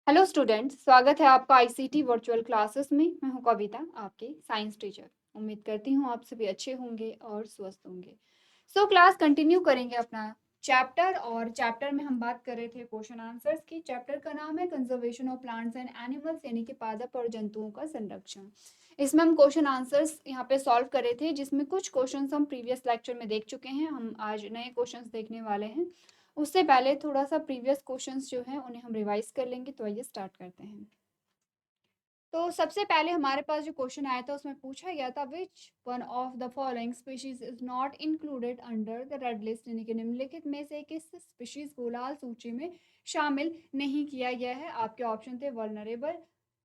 Hello students, स्वागत है आपका आईसीटी वर्चुअल क्लासेस में। मैं हूं कविता, आपकी साइंस टीचर। उम्मीद करती हूं आप सभी अच्छे होंगे और स्वस्थ होंगे। क्लास कंटिन्यू करेंगे अपना चैप्टर, और चैप्टर में हम बात कर रहे थे क्वेश्चन आंसर्स की। चैप्टर का नाम है conservation of plants and animals, यानी कि पादप और जंतुओं का संरक्षण। इसमें हम क्वेश्चन आंसर्स यहाँ पे सॉल्व कर रहे थे, जिसमें कुछ क्वेश्चन हम प्रीवियस लेक्चर में देख चुके हैं। हम आज नए क्वेश्चन देखने वाले हैं। उससे पहले थोड़ा सा प्रीवियस क्वेश्चंस जो हैं उन्हें हम रिवाइज कर लेंगे। तो आइए स्टार्ट करते हैं। तो सबसे पहले हमारे पास जो क्वेश्चन आया था उसमें पूछा गया था which one of the following species is not included under the red list, यानी कि निम्नलिखित में से किस स्पीशीज को लाल सूची में शामिल नहीं किया गया है। आपके ऑप्शन थे वल्नरेबल,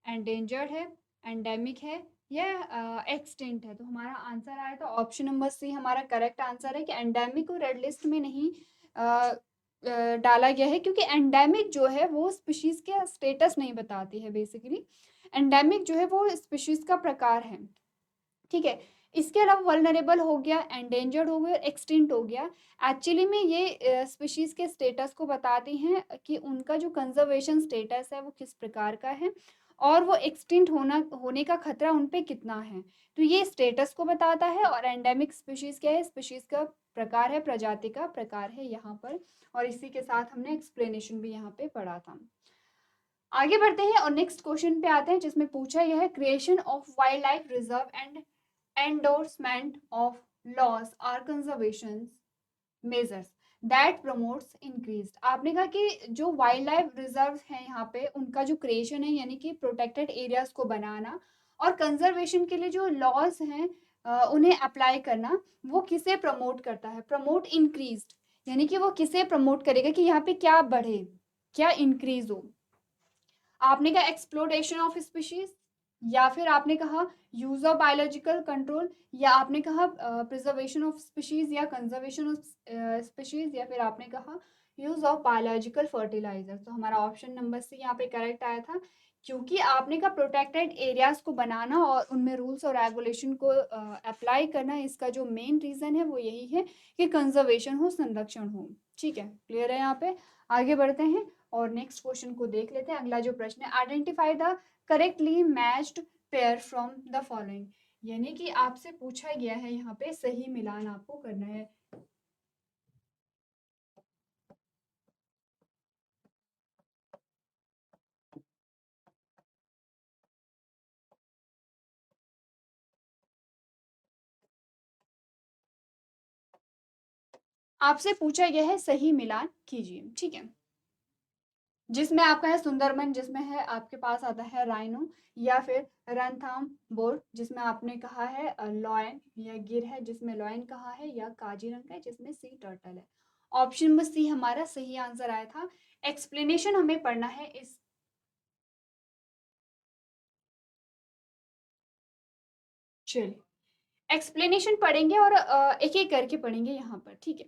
एंडेंजर्ड है, एंडेमिक है या एक्सटिंक्ट है। तो हमारा आंसर आया था ऑप्शन नंबर सी हमारा करेक्ट आंसर है कि एंडेमिक को रेड लिस्ट में नहीं डाला गया है, क्योंकि एंडेमिक जो है वो स्पीशीज के स्टेटस नहीं बताती है। बेसिकली एंडेमिक जो है वो स्पीशीज का प्रकार है, ठीक है। इसके अलावा वल्नरेबल हो गया, एंडेंजर्ड हो गया, एक्सटिंक्ट हो गया। एक्चुअली में ये स्पीशीज के स्टेटस को बताती हैं कि उनका जो कंजर्वेशन स्टेटस है वो किस प्रकार का है, और वो एक्सटिंक्ट होने का खतरा उन पे कितना है। तो ये स्टेटस को बताता है। और एंडेमिक स्पीशीज क्या है? स्पीशीज का प्रकार है, प्रजाति का प्रकार है यहाँ पर। और इसी के साथ हमने एक्सप्लेनेशन भी यहाँ पे पढ़ा था। आगे बढ़ते हैं और नेक्स्ट क्वेश्चन पे आते हैं, जिसमें पूछा यह है creation of wildlife reserve and endorsement of laws or conservation measures that promotes increased. आपने कहा कि जो वाइल्ड लाइफ रिजर्व है यहाँ पे उनका जो क्रिएशन है, यानी कि प्रोटेक्टेड एरियाज को बनाना और कंजर्वेशन के लिए जो लॉज हैं उन्हें अप्लाई करना, वो किसे प्रमोट करता है? प्रमोट इंक्रीज्ड, यानी कि वो किसे प्रमोट करेगा कि यहाँ पे क्या बढ़े, क्या इंक्रीज हो। आपने कहा एक्सप्लोरेशन ऑफ स्पीशीज, या फिर आपने कहा यूज ऑफ बायोलॉजिकल कंट्रोल, या आपने कहा प्रिजर्वेशन ऑफ स्पीशीज या कंजर्वेशन ऑफ स्पीशीज, या फिर आपने कहा यूज ऑफ बायोलॉजिकल फर्टिलाइजर। तो हमारा ऑप्शन नंबर सी यहाँ पे करेक्ट आया था, क्योंकि आपने कहा प्रोटेक्टेड एरियाज को बनाना और उनमें रूल्स और रेगुलेशन को अप्लाई करना, इसका जो मेन रीजन है वो यही है कि कंजर्वेशन हो, संरक्षण हो। ठीक है, क्लियर है यहाँ पे। आगे बढ़ते हैं और नेक्स्ट क्वेश्चन को देख लेते हैं। अगला जो प्रश्न है, identify the correctly matched pair from the following, यानी कि आपसे पूछा गया है यहाँ पे सही मिलान आपको करना है। आपसे पूछा गया है सही मिलान कीजिए, ठीक है। जिसमें आपका है सुंदरबन, जिसमें है आपके पास आता है राइनो, या फिर रणथंभौर जिसमें आपने कहा है लॉयन, या गिर है जिसमें लॉयन कहा है, या काजीरंगा है जिसमें सी टर्टल है। ऑप्शन नंबर सी हमारा सही आंसर आया था। एक्सप्लेनेशन हमें पढ़ना है इस, चलिए एक्सप्लेनेशन पढ़ेंगे और एक एक करके पढ़ेंगे यहाँ पर, ठीक है।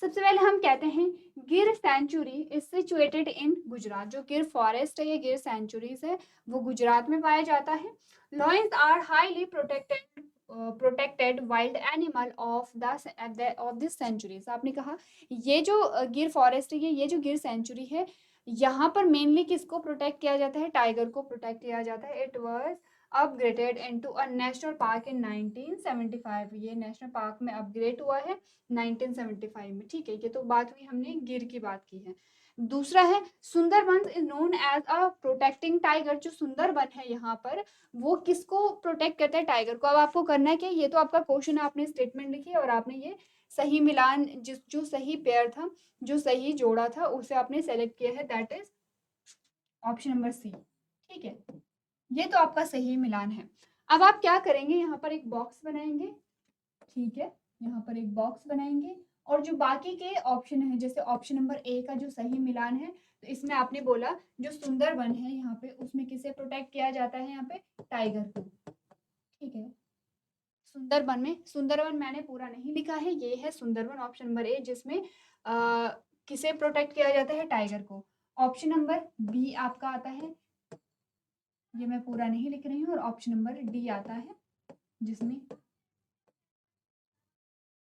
सबसे पहले हम कहते हैं Gir sanctuary is situated in Gujarat. जो गिर फॉरेस्ट है या गिर सेंचुरीज है वो गुजरात में पाया जाता है। Lions are highly protected wild animal of this sanctuaries. आपने कहा ये जो गिर फॉरेस्ट है, ये जो गिर सेंचुरी है, यहाँ पर मेनली किसको प्रोटेक्ट किया जाता है? टाइगर को प्रोटेक्ट किया जाता है। It was upgraded into a national park इन 1975। ये नेशनल पार्क में अपग्रेड हुआ है 1975 में, ठीक है। ये तो बात हुई, हमने गिर की बात की है। दूसरा है Sundarban is known as a protecting tiger. जो सुंदरबन है यहाँ पर वो किसको प्रोटेक्ट करता है? टाइगर को। अब आपको करना है क्या, ये तो आपका क्वेश्चन है, आपने स्टेटमेंट लिखी और आपने ये सही मिलान, जिस जो सही पेयर था, जो सही जोड़ा था, उसे आपने सेलेक्ट किया है, that is option number C, ठीक है। ये तो आपका सही मिलान है। अब आप क्या करेंगे, यहाँ पर एक बॉक्स बनाएंगे, ठीक है। यहाँ पर एक बॉक्स बनाएंगे और जो बाकी के ऑप्शन है, जैसे ऑप्शन नंबर ए का जो सही मिलान है, तो इसमें आपने बोला जो सुंदरबन है यहाँ पे उसमें किसे प्रोटेक्ट किया जाता है? यहाँ पे टाइगर को, ठीक है। सुंदरबन में, सुंदरबन मैंने पूरा नहीं लिखा है, ये है सुंदरबन ऑप्शन नंबर ए, जिसमें किसे प्रोटेक्ट किया जाता है? टाइगर को। ऑप्शन नंबर बी आपका आता है, ये मैं पूरा नहीं लिख रही हूँ, और ऑप्शन नंबर डी आता है जिसमें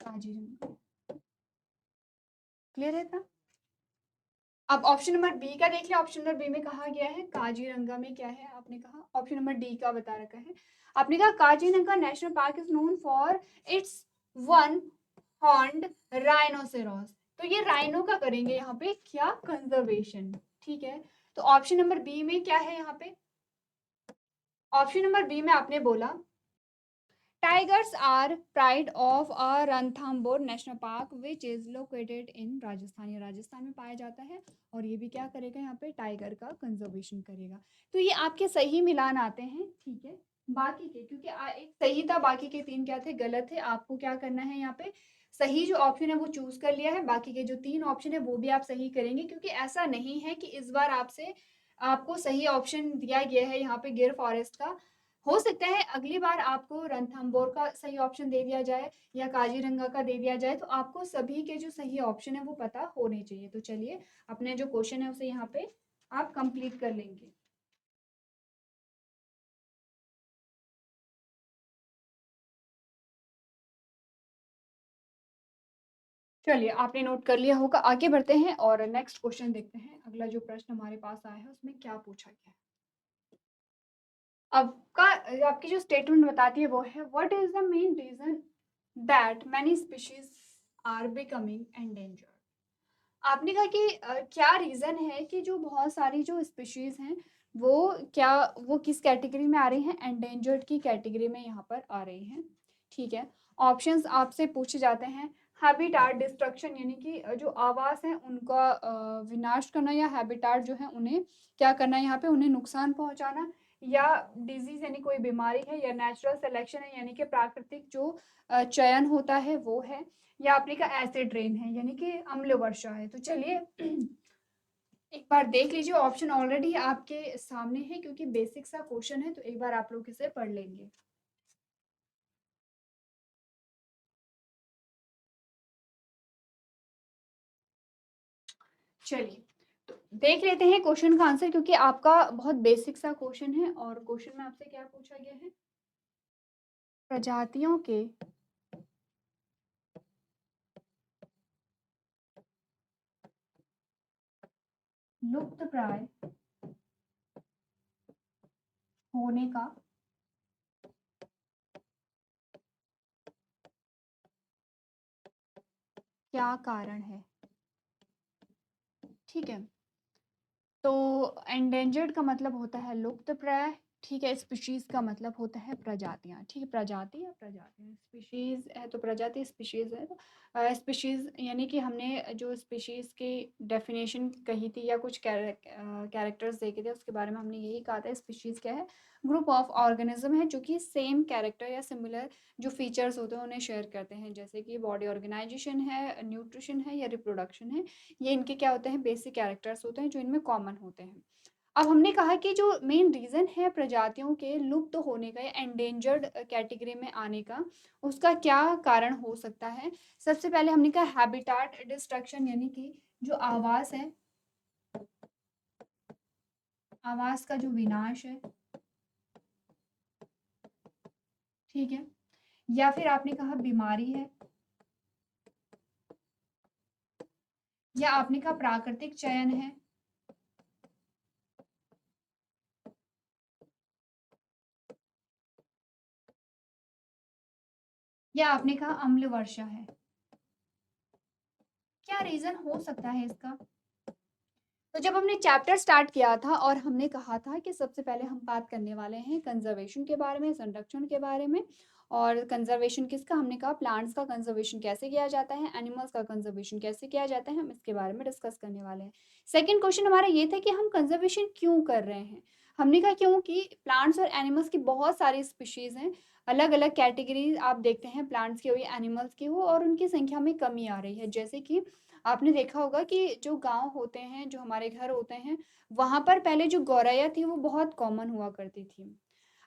काजीरंगा। क्लियर है था? अब ऑप्शन नंबर बी का देख लिया। ऑप्शन नंबर बी में कहा गया है काजीरंगा में क्या है, आपने कहा ऑप्शन नंबर डी का बता रखा है। आपने कहा Kaziranga national park is known for its one horned rhinoceros. तो ये राइनो का करेंगे यहाँ पे क्या, कंजर्वेशन। ठीक है, तो ऑप्शन नंबर बी में क्या है यहाँ पे, ऑप्शन नंबर बी में आपने बोला tigers are pride of a Ranthambore national park which is located in Rajasthan. ये राजस्थान में पाया जाता है और ये भी क्या करेगा यहाँ पे, टाइगर का कंजर्वेशन करेगा। तो ये आपके सही मिलान आते हैं। ठीक है, बाकी के क्योंकि एक सही था, बाकी के 3 क्या थे, गलत थे। आपको क्या करना है यहाँ पे, सही जो ऑप्शन है वो चूज कर लिया है, बाकी के जो 3 ऑप्शन है वो भी आप सही करेंगे, क्योंकि ऐसा नहीं है कि इस बार आपसे आपको सही ऑप्शन दिया गया है यहाँ पे गिर फॉरेस्ट का। हो सकता है अगली बार आपको रणथंबोर का सही ऑप्शन दे दिया जाए या काजीरंगा का दे दिया जाए, तो आपको सभी के जो सही ऑप्शन है वो पता होने चाहिए। तो चलिए अपने जो क्वेश्चन है उसे यहाँ पे आप कंप्लीट कर लेंगे। चलिए आपने नोट कर लिया होगा, आगे बढ़ते हैं और नेक्स्ट क्वेश्चन देखते हैं। अगला जो प्रश्न हमारे पास आया है उसमें क्या पूछा गया है। आपका आपकी जो स्टेटमेंट बताती है वो है what is the main reason that many species are becoming endangered. आपने कहा कि क्या रीज़न है कि जो बहुत सारी जो स्पीशीज़ हैं वो क्या, वो किस कैटेगरी में आ रही हैं, एंडेंजर्ड की कैटेगरी में यहाँ पर आ रही हैं। ठीक है, ऑप्शंस आपसे पूछे जाते हैं हैबिटाट डिस्ट्रक्शन, यानी कि जो आवास हैं उनका विनाश करना, या हैबिटाट जो है उन्हें क्या करना है यहाँ पे, उन्हें नुकसान पहुँचाना, या डिजीज़ यानी कोई बीमारी है, या नेचुरल सिलेक्शन है यानी कि प्राकृतिक जो चयन होता है वो है, या आपने कहा एसिड रेन है यानी कि अम्ल वर्षा है। तो चलिए एक बार देख लीजिए, ऑप्शन ऑलरेडी आपके सामने है क्योंकि बेसिक सा क्वेश्चन है, तो एक बार आप लोग इसे पढ़ लेंगे। चलिए तो देख लेते हैं क्वेश्चन का आंसर, क्योंकि आपका बहुत बेसिक सा क्वेश्चन है। और क्वेश्चन में आपसे क्या पूछा गया है, प्रजातियों के लुप्त प्राय होने का क्या कारण है। ठीक है, तो एंडेंजर्ड का मतलब होता है लुप्त प्राय। ठीक है, स्पीशीज का मतलब होता है प्रजातियां। ठीक है, प्रजाति या प्रजातियां, स्पीशीज है तो प्रजाति, स्पीशीज है तो स्पीशीज, यानी कि हमने जो स्पीशीज की डेफिनेशन कही थी या कुछ कैरेक्टर्स देखे थे उसके बारे में हमने यही कहा था, स्पीशीज क्या है, ग्रुप ऑफ ऑर्गेनिज्म है जो कि सेम कैरेक्टर या सिमिलर जो फीचर्स होते हैं उन्हें शेयर करते हैं, जैसे कि बॉडी ऑर्गेनाइजेशन है, न्यूट्रिशन है या रिप्रोडक्शन है। ये इनके क्या होते हैं, बेसिक कैरेक्टर्स होते हैं जो इनमें कॉमन होते हैं। अब हमने कहा कि जो मेन रीज़न है प्रजातियों के लुप्त होने का या एंडेंजर्ड कैटेगरी में आने का, उसका क्या कारण हो सकता है। सबसे पहले हमने कहा हैबिटाट डिस्ट्रक्शन, यानी कि जो आवास है, आवास का जो विनाश है। ठीक है, या फिर आपने कहा बीमारी है, या आपने कहा प्राकृतिक चयन है, या आपने कहा अम्ल वर्षा है। क्या रीज़न हो सकता है इसका। तो जब हमने चैप्टर स्टार्ट किया था और हमने कहा था कि सबसे पहले हम बात करने वाले हैं कंजर्वेशन के बारे में, संरक्षण के बारे में। और कंजर्वेशन किसका, हमने कहा प्लांट्स का कंजर्वेशन कैसे किया जाता है, एनिमल्स का कंजर्वेशन कैसे किया जाता है, हम इसके बारे में डिस्कस करने वाले हैं। सेकेंड क्वेश्चन हमारा ये था कि हम कंजर्वेशन क्यों कर रहे हैं। हमने कहा क्योंकि प्लांट्स और एनिमल्स की बहुत सारी स्पीशीज़ हैं, अलग अलग कैटेगरी आप देखते हैं, प्लांट्स की हो या एनिमल्स की हो, और उनकी संख्या में कमी आ रही है। जैसे कि आपने देखा होगा कि जो गांव होते हैं, जो हमारे घर होते हैं, वहां पर पहले जो गौरैया थी वो बहुत कॉमन हुआ करती थी।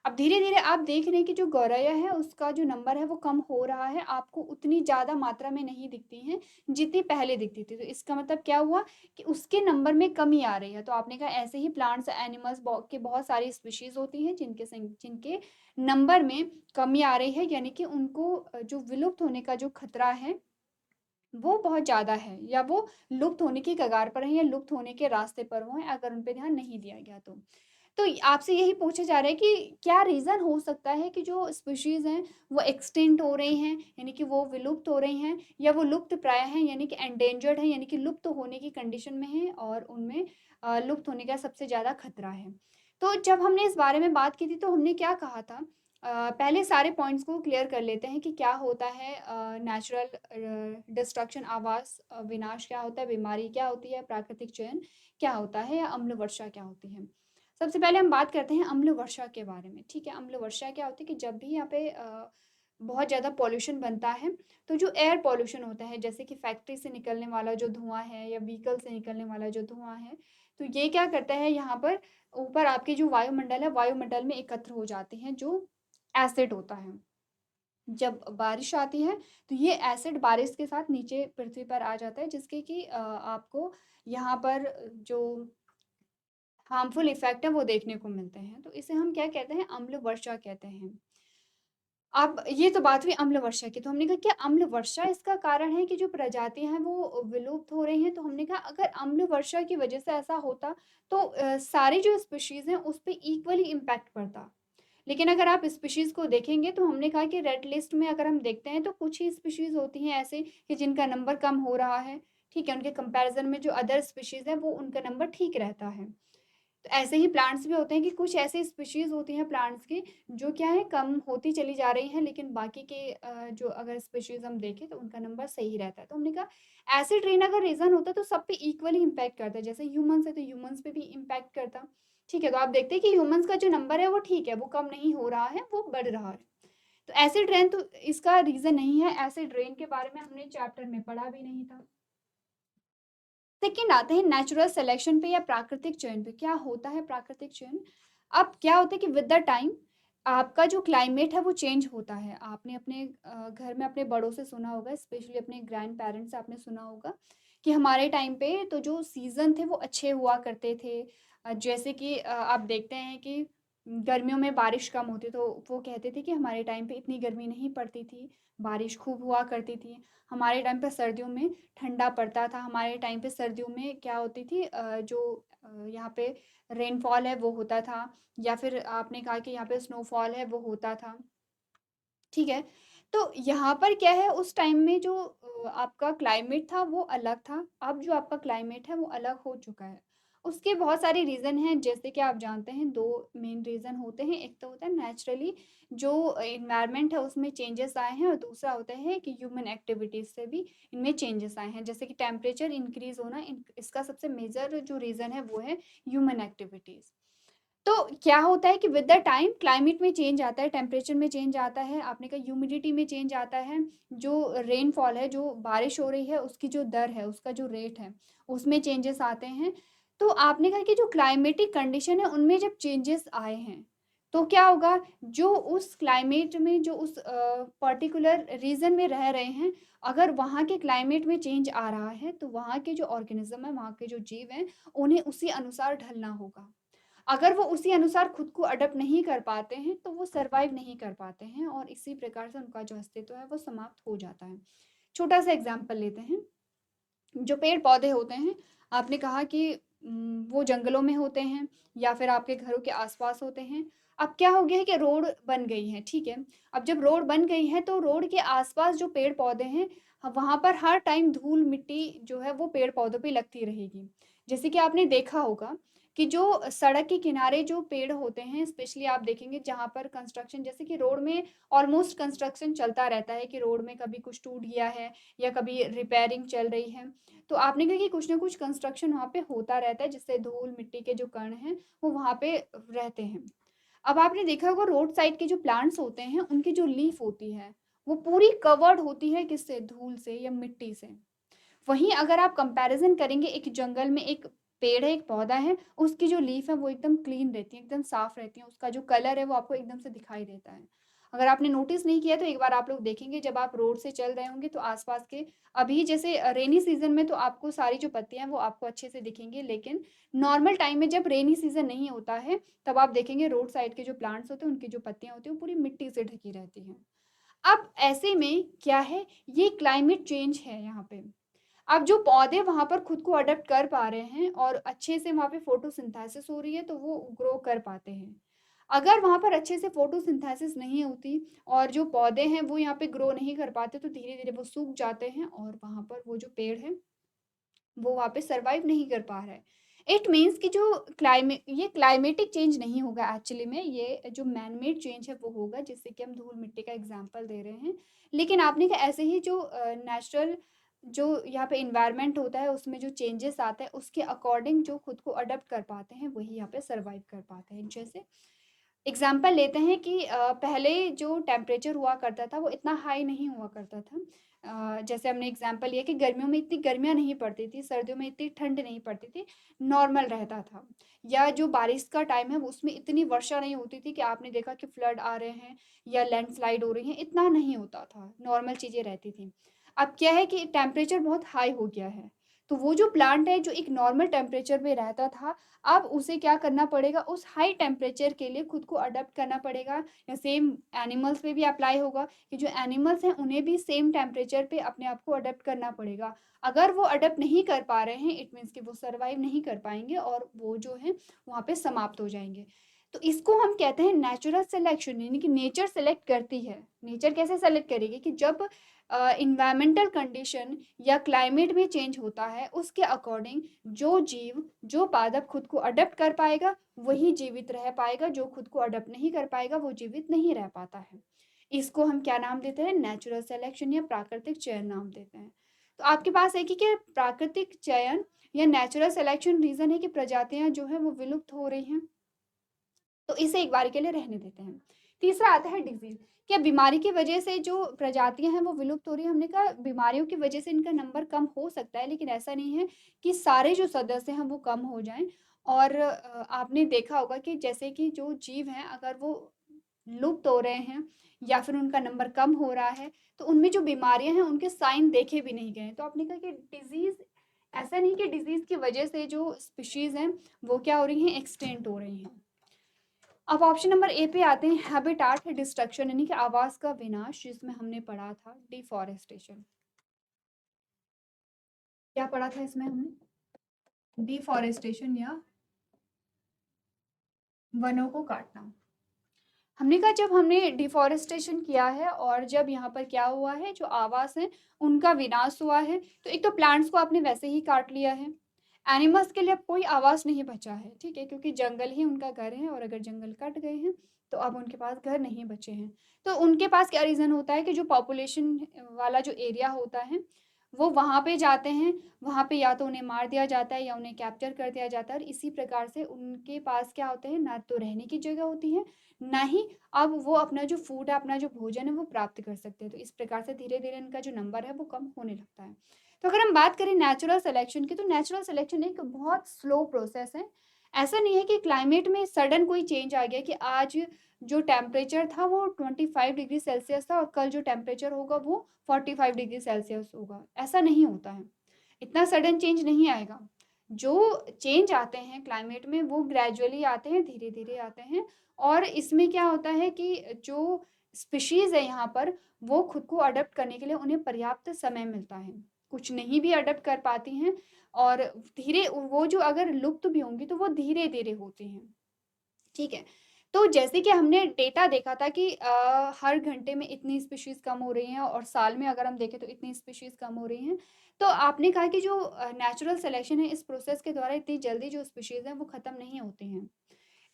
अब धीरे धीरे आप देख रहे हैं कि जो गौरैया है उसका जो नंबर है वो कम हो रहा है, आपको उतनी ज़्यादा मात्रा में नहीं दिखती हैं जितनी पहले दिखती थी। तो इसका मतलब क्या हुआ कि उसके नंबर में कमी आ रही है। तो आपने कहा ऐसे ही प्लांट्स एनिमल्स के बहुत सारी स्पीशीज होती हैं जिनके नंबर में कमी आ रही है, यानी कि उनको जो विलुप्त होने का जो खतरा है वो बहुत ज़्यादा है, या वो लुप्त होने की कगार पर हैं, या लुप्त होने के रास्ते पर हों, अगर उन पे ध्यान नहीं दिया गया तो। तो आपसे यही पूछा जा रहा है कि क्या रीज़न हो सकता है कि जो स्पीशीज़ हैं वो एक्सटिंक्ट हो रही हैं, यानी कि वो विलुप्त हो रही हैं, या वो लुप्त प्राय हैं, यानी कि एंडेंजर्ड हैं, यानी कि लुप्त होने की कंडीशन में हैं, और उनमें लुप्त होने का सबसे ज़्यादा खतरा है। तो जब हमने इस बारे में बात की थी तो हमने क्या कहा था, पहले सारे पॉइंट्स को क्लियर कर लेते हैं कि क्या होता है नेचुरल डिस्ट्रक्शन, आवास विनाश क्या होता है, बीमारी क्या होती है, प्राकृतिक चयन क्या होता है, या अम्ल वर्षा क्या होती है। सबसे पहले हम बात करते हैं अम्ल वर्षा के बारे में, ठीक है। अम्ल वर्षा क्या होती है कि जब भी यहाँ पे बहुत ज़्यादा पॉल्यूशन बनता है, तो जो एयर पॉल्यूशन होता है, जैसे कि फैक्ट्री से निकलने वाला जो धुआं है, या व्हीकल से निकलने वाला जो धुआं है, तो ये क्या करता है, यहाँ पर ऊपर आपके जो वायुमंडल है, वायुमंडल में एकत्र हो जाते हैं, जो एसिड होता है। जब बारिश आती है तो ये एसिड बारिश के साथ नीचे पृथ्वी पर आ जाता है, जिसके कि आपको यहाँ पर जो हार्मफुल इफ़ेक्ट है वो देखने को मिलते हैं। तो इसे हम क्या कहते हैं, अम्ल वर्षा कहते हैं। अब ये तो बात हुई अम्ल वर्षा की, तो हमने कहा क्या अम्ल वर्षा इसका कारण है कि जो प्रजातियाँ हैं वो विलुप्त हो रही हैं? तो हमने कहा अगर अम्ल वर्षा की वजह से ऐसा होता तो सारी जो स्पीशीज़ हैं उस पे इक्वली इम्पैक्ट पड़ता। लेकिन अगर आप स्पीशीज़ को देखेंगे तो हमने कहा कि रेड लिस्ट में अगर हम देखते हैं तो कुछ ही स्पीशीज़ होती हैं ऐसे कि जिनका नंबर कम हो रहा है, ठीक है? उनके कंपैरिज़न में जो अदर स्पीशीज़ हैं वो उनका नंबर ठीक रहता है। तो ऐसे ही प्लांट्स भी होते हैं कि कुछ ऐसी स्पीशीज़ होती हैं प्लांट्स की जो क्या है कम होती चली जा रही हैं, लेकिन बाकी के जो अगर स्पीशीज़ हम देखें तो उनका नंबर सही रहता है। तो हमने कहा एसिड रेन अगर रीज़न होता तो सब पे इक्वली इम्पैक्ट करता है। जैसे ह्यूमन्स है तो ह्यूमन्स पे भी इम्पैक्ट करता। ठीक है, तो आप देखते हैं कि ह्यूमन्स का जो नंबर है वो ठीक है, वो कम नहीं हो रहा है, वो बढ़ रहा है। तो एसिड रेन तो इसका रीज़न नहीं है, एसिड रेन के बारे में हमने चैप्टर में पढ़ा भी नहीं था। सेकंड आते हैं नेचुरल सिलेक्शन पे या प्राकृतिक चयन पे। क्या होता है प्राकृतिक चयन? अब क्या होता है कि विद द टाइम आपका जो क्लाइमेट है वो चेंज होता है। आपने अपने घर में अपने बड़ों से सुना होगा, स्पेशली अपने ग्रैंड पेरेंट्स से आपने सुना होगा कि हमारे टाइम पे तो जो सीज़न थे वो अच्छे हुआ करते थे। जैसे कि आप देखते हैं कि गर्मियों में बारिश कम होती, तो वो कहते थे कि हमारे टाइम पे इतनी गर्मी नहीं पड़ती थी, बारिश खूब हुआ करती थी। हमारे टाइम पे सर्दियों में ठंडा पड़ता था, हमारे टाइम पे सर्दियों में क्या होती थी यहाँ पे रेनफॉल है वो होता था, या फिर आपने कहा कि यहाँ पे स्नोफॉल है वो होता था, ठीक है? तो यहाँ पर क्या है, उस टाइम में जो आपका क्लाइमेट था वो अलग था, अब जो आपका क्लाइमेट है वो अलग हो चुका है। उसके बहुत सारे रीज़न हैं, जैसे कि आप जानते हैं 2 मेन रीज़न होते हैं। एक तो होता है नेचुरली जो एनवायरनमेंट है उसमें चेंजेस आए हैं, और दूसरा होता है कि ह्यूमन एक्टिविटीज़ से भी इनमें चेंजेस आए हैं। जैसे कि टेम्परेचर इंक्रीज़ होना, इन इसका सबसे मेजर जो रीज़न है वो है ह्यूमन एक्टिविटीज़। तो क्या होता है कि विद द टाइम क्लाइमेट में चेंज आता है, टेम्परेचर में चेंज आता है, आपने कहा ह्यूमिडिटी में चेंज आता है, जो रेनफॉल है, जो बारिश हो रही है, उसकी जो दर है, उसका जो रेट है, उसमें चेंजेस आते हैं। तो आपने कहा कि जो क्लाइमेटिक कंडीशन है, उनमें जब चेंजेस आए हैं, तो क्या होगा, जो उस क्लाइमेट में, जो उस पर्टिकुलर रीजन में रह रहे हैं, अगर वहाँ के क्लाइमेट में चेंज आ रहा है, तो वहाँ के जो ऑर्गेनिज्म है, वहाँ के जो जीव हैं, उन्हें उसी अनुसार ढलना होगा। अगर वो उसी अनुसार खुद को अडॉप्ट नहीं कर पाते हैं, तो वो सर्वाइव नहीं कर पाते हैं, और इसी प्रकार से उनका जो अस्तित्व है वो समाप्त हो जाता है। छोटा सा एग्जाम्पल लेते हैं, जो पेड़ पौधे होते हैं, आपने कहा कि वो जंगलों में होते हैं या फिर आपके घरों के आसपास होते हैं। अब क्या हो गया है कि रोड बन गई है, ठीक है। अब जब रोड बन गई है तो रोड के आसपास जो पेड़ पौधे हैं, वहाँ पर हर टाइम धूल मिट्टी जो है वो पेड़ पौधों पे लगती रहेगी। जैसे कि आपने देखा होगा कि जो सड़क के किनारे जो पेड़ होते हैं, स्पेशली आप देखेंगे जहाँ पर कंस्ट्रक्शन, जैसे कि रोड में ऑलमोस्ट कंस्ट्रक्शन चलता रहता है कि रोड में कभी कुछ टूट गया है या कभी रिपेयरिंग चल रही है। तो आपने कहा कि कुछ ना कुछ कंस्ट्रक्शन वहाँ पे होता रहता है, जिससे धूल मिट्टी के जो कण हैं वो वहाँ पे रहते हैं। अब आपने देखा होगा रोड साइड के जो प्लांट्स होते हैं, उनकी जो लीफ होती है वो पूरी कवर्ड होती है, किससे, धूल से या मिट्टी से। वहीं अगर आप कंपैरिजन करेंगे, एक जंगल में एक पेड़ है, एक पौधा है, उसकी जो लीफ है वो एकदम क्लीन रहती है, एकदम साफ रहती है, उसका जो कलर है वो आपको एकदम से दिखाई देता है। अगर आपने नोटिस नहीं किया तो एक बार आप लोग देखेंगे, जब आप रोड से चल रहे होंगे तो आसपास के, अभी जैसे रेनी सीजन में तो आपको सारी जो पत्तियां हैं वो आपको अच्छे से दिखेंगी, लेकिन नॉर्मल टाइम में जब रेनी सीजन नहीं होता है, तब आप देखेंगे रोड साइड के जो प्लांट्स होते हैं, उनकी जो पत्तियां होती हैं वो पूरी मिट्टी से ढकी रहती हैं। अब ऐसे में क्या है, ये क्लाइमेट चेंज है यहाँ पे। अब जो पौधे वहाँ पर खुद को अडॉप्ट कर पा रहे हैं और अच्छे से वहाँ पे फोटोसिंथेसिस हो रही है, तो वो ग्रो कर पाते हैं। अगर वहाँ पर अच्छे से फोटोसिंथेसिस नहीं होती और जो पौधे हैं वो यहाँ पे ग्रो नहीं कर पाते, तो धीरे-धीरे वो सूख जाते हैं और वहाँ पर वो जो पेड़ है वो वहाँ पे सर्वाइव नहीं कर पा रहा है। इट मीन्स कि जो ये क्लाइमेटिक चेंज नहीं होगा एक्चुअली में, ये जो मैन मेड चेंज है वो होगा, जिससे कि हम धूल-मिट्टी का एग्ज़ाम्पल दे रहे हैं। लेकिन आपने कहा ऐसे ही जो नेचुरल जो यहाँ पे एनवायरनमेंट होता है उसमें जो चेंजेस आते हैं उसके अकॉर्डिंग जो खुद को अडॉप्ट कर पाते हैं वही यहाँ पे सर्वाइव कर पाते हैं। जैसे एग्ज़ाम्पल लेते हैं कि पहले जो टेम्परेचर हुआ करता था वो इतना हाई नहीं हुआ करता था। जैसे हमने एग्ज़ाम्पल लिया कि गर्मियों में इतनी गर्मियाँ नहीं पड़ती थी, सर्दियों में इतनी ठंड नहीं पड़ती थी, नॉर्मल रहता था। या जो बारिश का टाइम है वो उसमें इतनी वर्षा नहीं होती थी कि आपने देखा कि फ्लड आ रहे हैं या लैंडस्लाइड हो रही हैं, इतना नहीं होता था, नॉर्मल चीज़ें रहती थीं। अब क्या है कि टेम्परेचर बहुत हाई हो गया है, तो वो जो प्लांट है जो एक नॉर्मल टेम्परेचर पे रहता था, अब उसे क्या करना पड़ेगा, उस हाई टेम्परेचर के लिए खुद को अडॉप्ट करना पड़ेगा। या सेम एनिमल्स पे भी अप्लाई होगा कि जो एनिमल्स हैं उन्हें भी सेम टेम्परेचर पे अपने आप को अडॉप्ट करना पड़ेगा। अगर वो अडॉप्ट नहीं कर पा रहे हैं, इट मीन्स कि वो सर्वाइव नहीं कर पाएंगे और वो जो है वहाँ पे समाप्त हो जाएंगे। तो इसको हम कहते हैं नेचुरल सिलेक्शन, यानी कि नेचर सेलेक्ट करती है। नेचर कैसे सेलेक्ट करेगी कि जब इन्वायरमेंटल कंडीशन या क्लाइमेट में चेंज होता है, उसके अकॉर्डिंग जो जीव, जो पादप खुद को अडॉप्ट कर पाएगा वही जीवित रह पाएगा, जो खुद को अडॉप्ट नहीं कर पाएगा वो जीवित नहीं रह पाता है। इसको हम क्या नाम देते हैं, नेचुरल सिलेक्शन या प्राकृतिक चयन नाम देते हैं। तो आपके पास है कि प्राकृतिक चयन या नेचुरल सिलेक्शन रीजन है कि प्रजातियां जो है वो विलुप्त हो रही हैं, तो इसे एक बार के लिए रहने देते हैं। तीसरा आता है डिजीज। क्या बीमारी की वजह से जो प्रजातियां हैं वो विलुप्त हो रही है? हमने कहा बीमारियों की वजह से इनका नंबर कम हो सकता है, लेकिन ऐसा नहीं है कि सारे जो सदस्य हैं वो कम हो जाएं। और आपने देखा होगा कि जैसे कि जो जीव हैं अगर वो लुप्त हो रहे हैं या फिर उनका नंबर कम हो रहा है, तो उनमें जो बीमारियां हैं उनके साइन देखे भी नहीं गए। तो आपने कहा कि डिजीज, ऐसा नहीं कि डिजीज की वजह से जो स्पीशीज हैं वो क्या हो रही हैं, एक्सटेंट हो रही हैं। अब ऑप्शन नंबर ए पे आते हैं, हैबिटाट डिस्ट्रक्शन यानी कि आवास का विनाश, जिसमें हमने पढ़ा था डिफॉरेस्टेशन। क्या पढ़ा था इसमें हमने? डिफॉरेस्टेशन या वनों को काटना। हमने कहा जब हमने डिफॉरेस्टेशन किया है और जब यहाँ पर क्या हुआ है, जो आवास है उनका विनाश हुआ है, तो एक तो प्लांट्स को आपने वैसे ही काट लिया है, एनिमल्स के लिए अब कोई आवास नहीं बचा है, ठीक है, क्योंकि जंगल ही उनका घर है और अगर जंगल कट गए हैं तो अब उनके पास घर नहीं बचे हैं। तो उनके पास क्या रीज़न होता है कि जो पॉपुलेशन वाला जो एरिया होता है वो वहाँ पे जाते हैं, वहाँ पे या तो उन्हें मार दिया जाता है या उन्हें कैप्चर कर दिया जाता है, और इसी प्रकार से उनके पास क्या होते हैं, ना तो रहने की जगह होती है, ना ही अब वो अपना जो फूड है, अपना जो भोजन है वो प्राप्त कर सकते हैं। तो इस प्रकार से धीरे-धीरे इनका जो नंबर है वो कम होने लगता है। तो अगर हम बात करें नेचुरल सिलेक्शन की, तो नेचुरल सिलेक्शन एक बहुत स्लो प्रोसेस है। ऐसा नहीं है कि क्लाइमेट में सडन कोई चेंज आ गया कि आज जो टेम्परेचर था वो 25 डिग्री सेल्सियस था और कल जो टेम्परेचर होगा वो 45 डिग्री सेल्सियस होगा। ऐसा नहीं होता है। इतना सडन चेंज नहीं आएगा। जो चेंज आते हैं क्लाइमेट में वो ग्रेजुअली आते हैं, धीरे-धीरे आते हैं, और इसमें क्या होता है कि जो स्पीशीज़ है यहाँ पर वो खुद को अडॉप्ट करने के लिए उन्हें पर्याप्त समय मिलता है। कुछ नहीं भी अडॉप्ट कर पाती हैं और धीरे वो जो अगर लुप्त भी होंगी तो वो धीरे-धीरे होती हैं। ठीक है। तो जैसे कि हमने डेटा देखा था कि हर घंटे में इतनी स्पीशीज़ कम हो रही हैं और साल में अगर हम देखें तो इतनी स्पीशीज़ कम हो रही हैं। तो आपने कहा कि जो नेचुरल सिलेक्शन है इस प्रोसेस के द्वारा इतनी जल्दी जो स्पीशीज़ हैं वो ख़त्म नहीं होती हैं।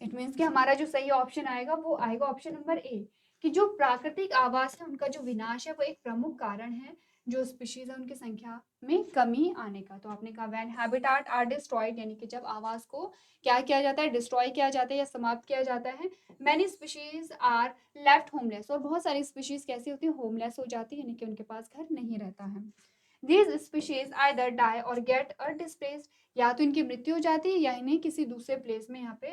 इट मीन्स कि हमारा जो सही ऑप्शन आएगा वो आएगा ऑप्शन नंबर ए, कि जो प्राकृतिक आवास है उनका जो विनाश है वो एक प्रमुख कारण है जो स्पीशीज है उनकी संख्या में कमी आने का। तो आपने कहा व्हेन हैबिटाट आर डिस्ट्रॉयड, यानी कि जब आवास को क्या किया जाता है, डिस्ट्रॉय किया जाता है या समाप्त किया जाता है, many species are left homeless, और बहुत सारी स्पीशीज कैसी होती है, होमलेस हो जाती है, यानी कि उनके पास घर नहीं रहता है। दीज स्पीशीज आइदर डाई और गेट अ डिस्प्लेस्ड, या तो इनकी मृत्यु हो जाती है या इन्हें किसी दूसरे प्लेस में यहाँ पे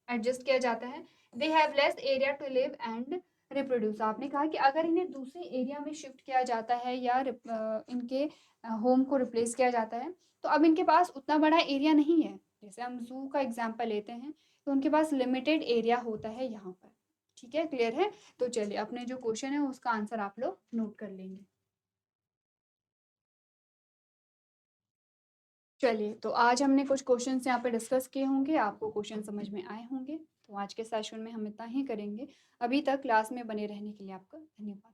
एडजस्ट किया जाता है। They have less area to live and reproduce. आपने कहा कि अगर इन्हें दूसरे एरिया में शिफ्ट किया जाता है या इनके होम को रिप्लेस किया जाता है, तो अब इनके पास उतना बड़ा एरिया नहीं है। जैसे हम जू का एग्जाम्पल लेते हैं तो उनके पास लिमिटेड एरिया होता है यहाँ पर। ठीक है, क्लियर है? तो चलिए अपने जो क्वेश्चन है उसका आंसर आप लोग नोट कर लेंगे। चलिए, तो आज हमने कुछ क्वेश्चन्स यहाँ पे डिस्कस किए होंगे, आपको क्वेश्चन समझ में आए होंगे। तो आज के सेशन में हम इतना ही करेंगे। अभी तक क्लास में बने रहने के लिए आपका धन्यवाद।